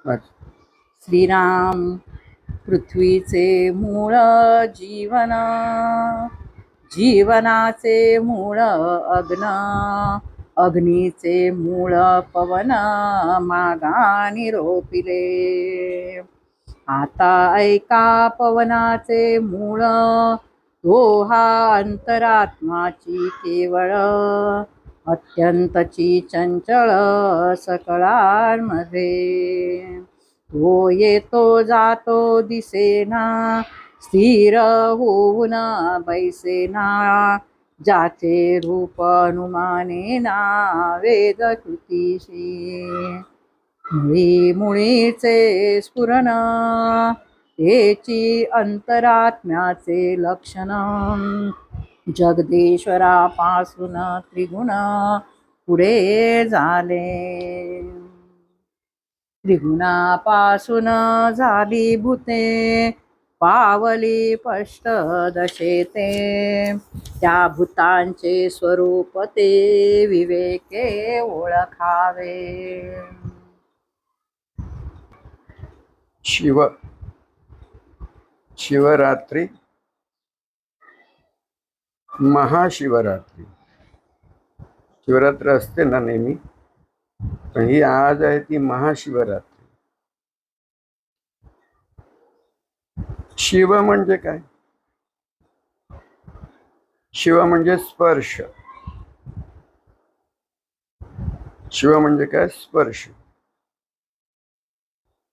अच्छा. श्रीराम पृथ्वीचे मूळ जीवन, जीवनाचे मूळ अग्न, अग्नीचे मूळ पवन, मागानी रोपिले. आता ऐका पवनाचे मूळ, तो हा अंतरात्माची केवळ, अत्यंतची चंचळ सकळांमध्ये. तो येतो जातो दिसेना, स्थिर होऊन बैसेना, ज्याचे रूप अनुमानेना वेद कृतीशी. मुळी मुळीचे स्फुरण, हेची अंतरात्म्याचे लक्षण, जगदीश्वरापासून त्रिगुण पुढे झाले. त्रिगुणापासून झाली भूते, पावली स्पष्ट दशेते, त्या भूतांचे स्वरूप ते विवेके ओळखावे. शिवरात्री, महाशिवरात्री. शिवरात्र असते ना नेहमी, पण ही आज आहे ती महाशिवरात्री. शिव म्हणजे काय? शिव म्हणजे स्पर्श. शिव म्हणजे काय? स्पर्श.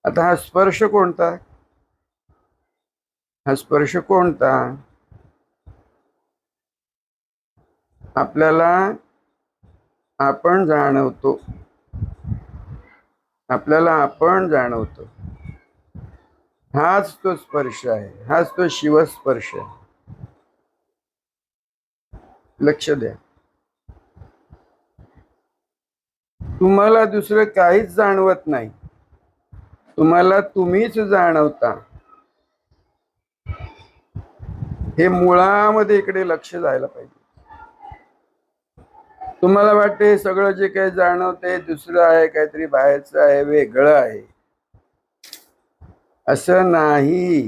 आता हा स्पर्श कोणता? हा स्पर्श कोणता? आपल्याला आपण जाणवतो, आपल्याला आपण जाणवतो, हाच तो स्पर्श आहे, हाच तो शिवस्पर्श आहे. लक्ष द्या. तुम्हाला दुसरं काहीच जाणवत नाही, तुम्हाला तुम्हीच जाणवता. हे मुळामध्ये इकडे लक्ष जायला पाहिजे. तुम्हाला वाटते सगळं जे काही जाणवते दुसरं आहे, काहीतरी बाहेरचं आहे, वेगळं आहे. असं नाही.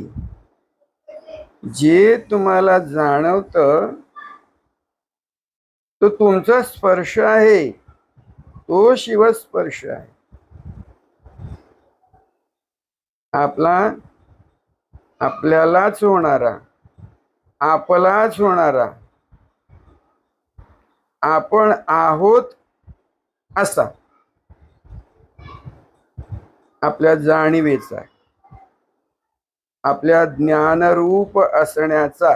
जे तुम्हाला जाणवतं तो तुमचा स्पर्श आहे, तो शिवस्पर्श आहे. आपला आपल्यालाच होणारा, आपलाच होणारा, आपण आहोत असा आपल्या जाणीवेचा, आपल्या ज्ञानरूप असण्याचा.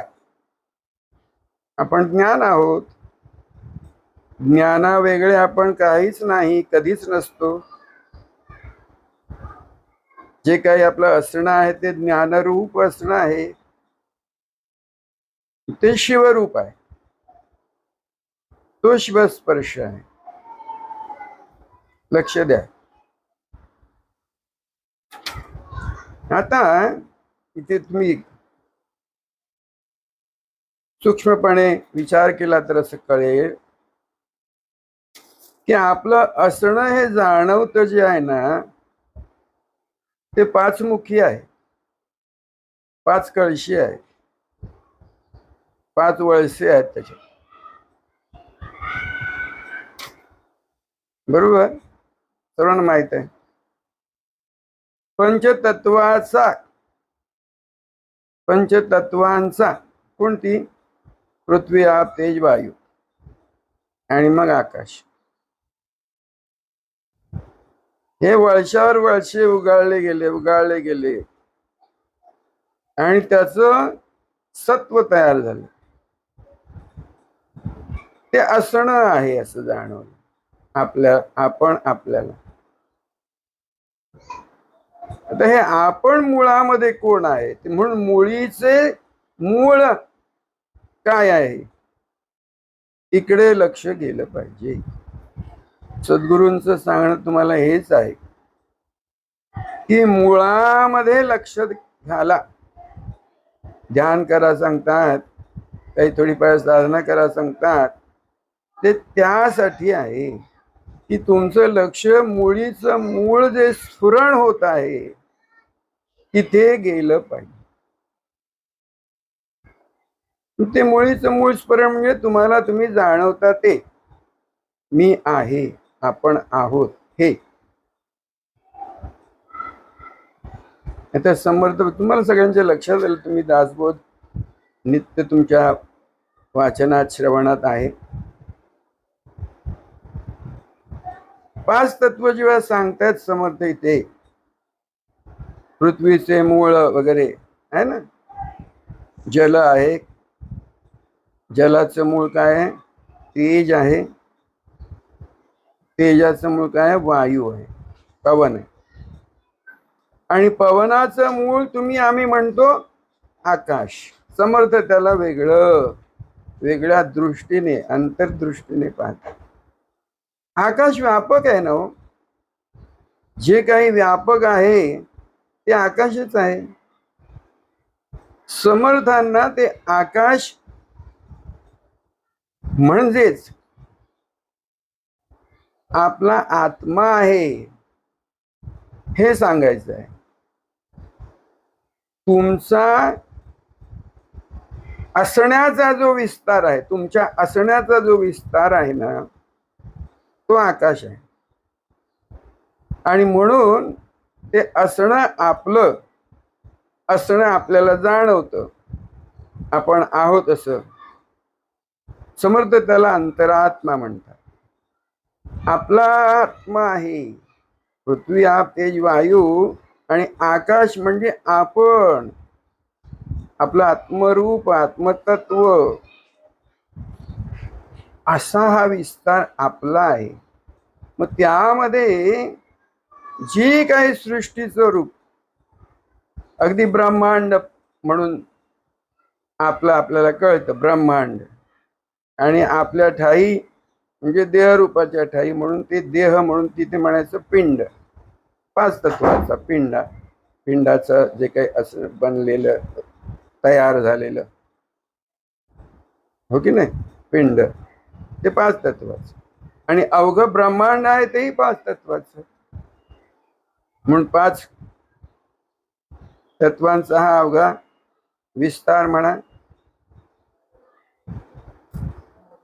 आपण ज्ञान आहोत. ज्ञाना वेगळे आपण काहीच नाही, कधीच नसतो. जे काही आपलं असणं आहे ते ज्ञानरूप असणं आहे, ते शिवरूप आहे, तो शिवस्पर्श आहे. लक्ष द्या. आता इथे तुम्ही सूक्ष्मपणे विचार केला तर असं कळेल की आपलं असणं हे जाणवतं जे आहे ना, ते पाचमुखी आहे, पाच कळशी आहे, पाच वळसे आहेत त्याच्यात. बरोबर? सर्वांना माहित आहे. पंचतत्वाचा, पंचतत्वांचा कोणती? पृथ्वी, आप, तेज, वायू आणि मग आकाश. हे वळशावर वळसे उगाळले गेले, उगाळले गेले आणि त्याचं सत्व तयार झालं. ते असणं आहे असं जाणवलं आपण आपल्याला. आता हे आपण मुळामध्ये कोण आहे ते, म्हणून मुळीचे मूळ काय आहे इकडे लक्ष गेलं पाहिजे. सद्गुरूंचं सांगणं तुम्हाला हेच आहे की मुळामध्ये लक्ष घाला. ध्यान करा सांगतात, काही थोडीफार साधना करा सांगतात, ते त्यासाठी आहे. की तुमचं लक्ष मुळीचं मूळ जे स्फुरण होत आहे तिथे गेलं पाहिजे. ते मुळीचं मूळ स्फुरण म्हणजे तुम्हाला तुम्ही जाणवता ते मी आहे, आपण आहोत हे. आता समर्थ तुम्हाला सगळ्यांच्या लक्षात आलं, तुम्ही दासबोध नित्य तुमच्या वाचनात श्रवणात आहे. 5 तत्व जेव्हा सांगतात समर्थ इथे, पृथ्वीचे मूळ वगैरे आहे ना, जल आहे, जलाचं मूळ काय आहे? तेज आहे. तेजाचं मूळ काय आहे? वायू आहे, पवन आहे. आणि पवनाचं मूळ तुम्ही आम्ही म्हणतो आकाश. समर्थ त्याला वेगळ्या दृष्टीने अंतर्दृष्टीने पाहतात. आकाश व्यापक आहे ना हो. जे काही व्यापक आहे ते आकाशच आहे. समर्थांना ते आकाश म्हणजेच आपला आत्मा आहे हे सांगायचं आहे. तुमचा असण्याचा जो विस्तार आहे, तुमच्या असण्याचा जो विस्तार आहे ना, तो आकाश आहे. आणि म्हणून ते असणं आपल्याला जाणवतं, आपण आहोत असं. समर्थ त्याला अंतरात्मा म्हणतात. आपला आत्मा आहे. पृथ्वी, आप, तेज, वायू आणि आकाश म्हणजे आपण, आपलं आत्मरूप, आत्मतत्व, असा हा विस्तार आपला आहे. मग त्यामध्ये जी काही सृष्टीचं रूप, अगदी ब्रह्मांड म्हणून आपल्याला कळतं, ब्रह्मांड. आणि आपल्या ठाई म्हणजे देहरूपाच्या ठाई म्हणून ते देह म्हणून तिथे म्हणायचं पिंड. 5 तत्वाचा पिंडाचं जे काही असं बनलेलं, तयार झालेलं, हो की नाही, पिंड ते 5 तत्वाचं. आणि अवघं ब्रह्मांड आहे तेही 5 तत्वाचं. म्हणून 5 तत्वांचा हा अवघा विस्तार म्हणा.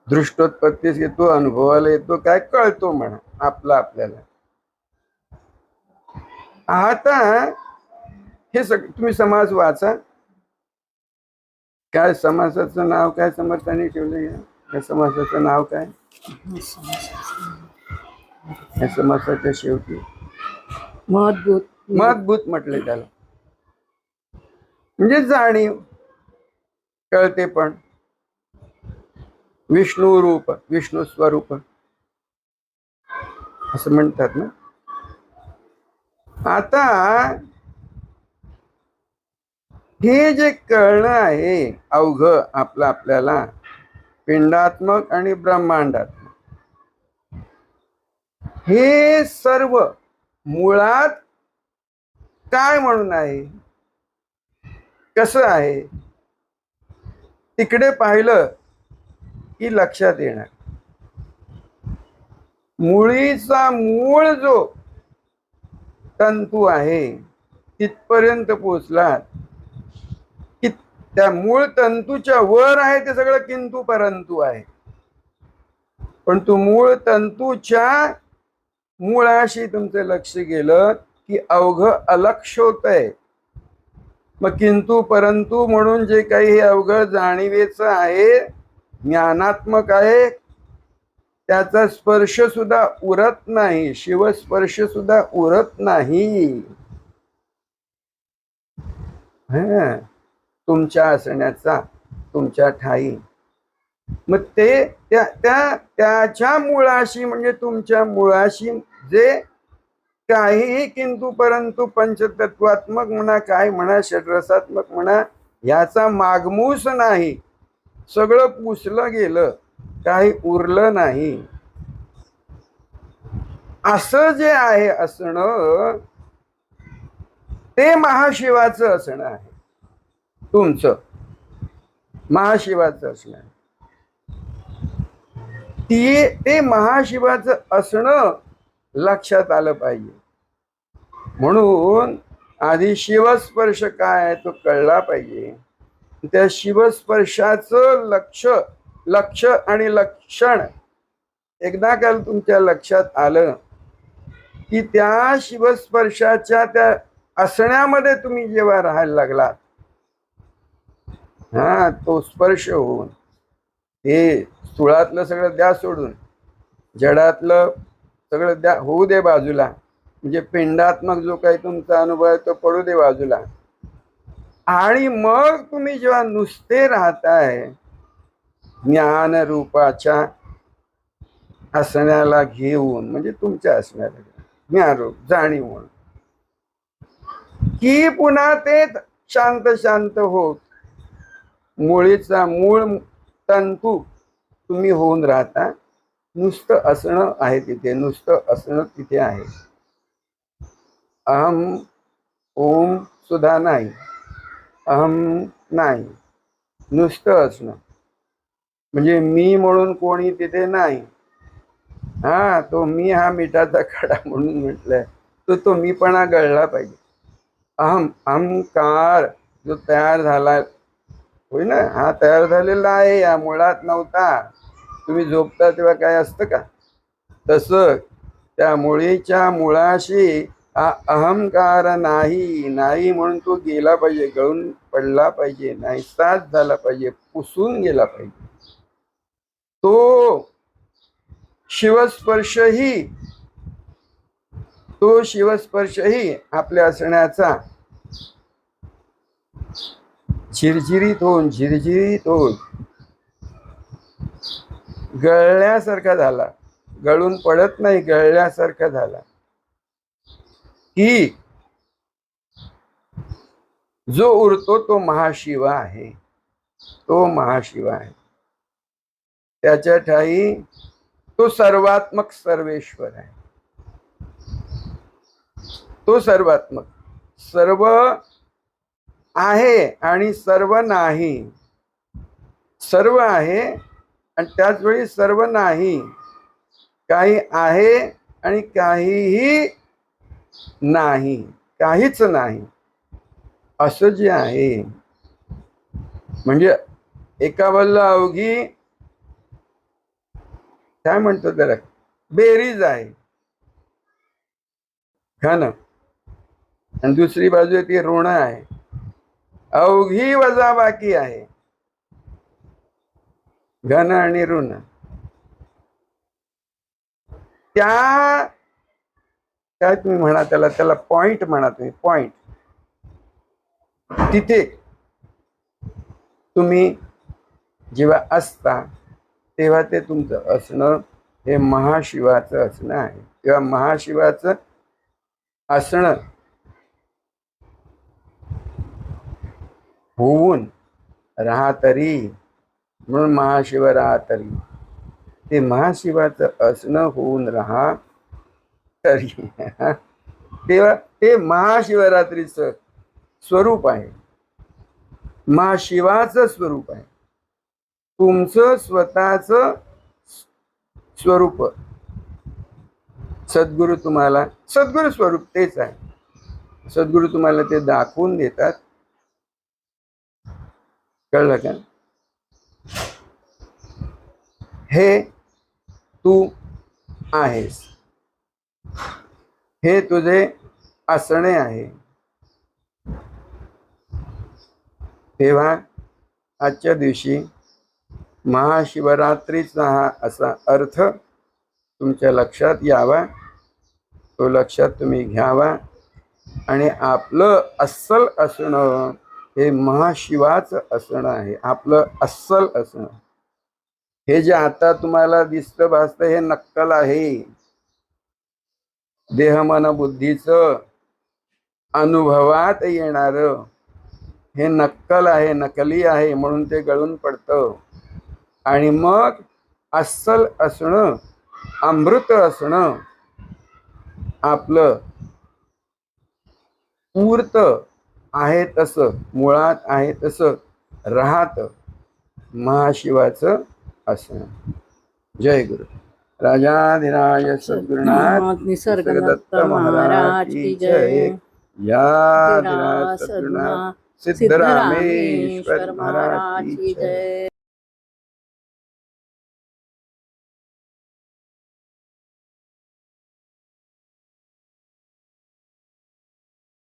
दृष्टोत्पत्तीस येतो, अनुभवाला येतो, काय कळतो म्हणा आपल्याला. आता हे तुम्ही समास वाचा. काय समासाचं नाव काय समर्थाने ठेवलं? या समासाचं नाव काय? या समासाच्या शेवटी महद्भूत म्हटले त्याला. म्हणजे जाणीव, कळते पण, विष्णू रूप, विष्णू स्वरूप असं म्हणतात ना. आता हे जे कळणं आहे अवघ आपल्याला पिंडात्मक आणि ब्रह्मांडात्मक, हे सर्व मुळात काय म्हणून आहे, कसं आहे, तिकडे पाहिलं की लक्षात येणार. मुळीचा मूळ जो तंतू आहे तिथपर्यंत पोचलात की त्या मूळ तंतूच्या वर आहे ते सगळं किंतु परंतु आहे. पण तू मूळ तंतूच्या मुळाशी तुमचं लक्ष गेलं की अवघ अलक्ष होतंय. मग किंतु परंतु म्हणून जे काही हे अवघ जाणीवेचं आहे, ज्ञानात्मक आहे, त्याचा स्पर्श सुद्धा उरत नाही, शिवस्पर्श सुद्धा उरत नाही. तुमच्या असण्याचा, तुमच्या ठाई. मग ते त्याच्या मुळाशी म्हणजे तुमच्या मुळाशी जे काहीही किंतु परंतु पंचतत्वात्मक म्हणा, काय म्हणा, षड्रसात्मक म्हणा, याचा मागमूस नाही, सगळं पुसलं गेलं, काही उरलं नाही. असं जे आहे असणं, ते महाशिवाचं असणं आहे. तुमचं महाशिवाचं असणं आहे. ते महाशिवाचं असणं लक्षात आलं पाहिजे. म्हणून आधी शिवस्पर्श काय आहे तो कळला पाहिजे. त्या शिवस्पर्शाचं लक्ष आणि लक्षण एकदा का तुमच्या लक्षात आलं की त्या शिवस्पर्शाच्या त्या असण्यामध्ये तुम्ही जेव्हा राहायला लागलात, हा तो स्पर्श होऊन हे स्थूळातलं सगळं द्या सोडून, जडातलं सगळं द्या होऊ दे बाजूला, म्हणजे पिंडात्मक जो काही तुमचा अनुभव आहे तो पडू दे बाजूला, आणि मग तुम्ही जेव्हा नुसते राहताय ज्ञान रूपाच्या असण्याला घेऊन, म्हणजे तुमच्या असण्याला ज्ञानरूप जाणीव म्हणून, की पुन्हा ते शांत शांत होत मुळीचा मूळ तंतू तुम्ही होऊन राहता. नुसतं असणं आहे तिथे, नुसतं असणं तिथे आहे. अहम ओम सुद्धा नाही, अहम नाही, नुसतं असणं. म्हणजे मी म्हणून कोणी तिथे नाही. हा तो मी हा मिठाचा खडा म्हणून म्हटलंय, तो मीपणा गळला पाहिजे. अहंकार जो तयार झाला होय ना, हा तयार झालेला आहे, या मुळात नव्हता. तुम्ही झोपता तेव्हा काय असतं का? तसं त्या मुळीच्या मुळाशी हा अहंकार नाही म्हणून तो गेला पाहिजे, गळून पडला पाहिजे, नाहीसाच झाला पाहिजे, पुसून गेला पाहिजे. तो शिवस्पर्शही आपल्या असण्याचा झिरझिरीत होऊन गळल्यासारखा झाला, गळून पडत नाही, गळल्यासारखा झाला की जो उरतो तो महाशिव आहे. तो महाशिव आहे. त्याच्या ठाई तो सर्वात्मक सर्वेश्वर आहे. तो सर्वात्मक, सर्व आहे आणि सर्व नाही, सर्व आहे आणि त्याच वेळी सर्व नाही, काही आहे आणि काहीही नाही, काहीच नाही, असं जे आहे. म्हणजे एका बाजूला अवघी काय म्हणतो त्याला बेरीज आहे घन, आणि दुसरी बाजू ती ऋण आहे, अवघी वजा बाकी आहे, घन आणि ऋण. त्या काय तुम्ही म्हणा त्याला पॉइंट म्हणा, तुम्ही पॉइंट, तिथे तुम्ही जेव्हा असता तेव्हा ते तुमचं असणं हे महाशिवाचं असणं आहे. तेव्हा महाशिवाचं असणं होऊन राहतरी, म्हणून महाशिव राहतरी, ते महाशिवाचं असणं होऊन राहा तरी तेव्हा ते महाशिवरात्रीचं स्वरूप आहे, महाशिवाचं स्वरूप आहे. तुमचं स्वतःचं स्वरूप सद्गुरु तुम्हाला, सद्गुरु स्वरूप तेच आहे. सद्गुरु तुम्हाला ते दाखवून देतात. कळलं का? हे तू आहेस, हे तुझे असणे आहे. तेव्हा आजच्या दिवशी महाशिवरात्रीचा हा असा अर्थ तुमच्या लक्षात यावा, तो लक्षात तुम्ही घ्यावा, आणि आपलं अस्सल असणं हे महाशिवाचं असणं आहे. आपलं अस्सल असणं हे जे आता तुम्हाला दिसतं भासतं हे नक्कल आहे. देह मन बुद्धीचं अनुभवात येणारं हे नक्कल आहे, नकली आहे, म्हणून ते गळून पडतं. आणि मग अस्सल असणं, अमृत असणं आपलं पूर्त आहे तसं, मुळात आहे तसं राहत महाशिवाचं असणं. जय गुरु. राजाधिराज सद्गुरुनाथ निसर्ग दत्त महाराज की जय. या सद्गुणा सिद्धरामेश्वर महाराज की जय. जय.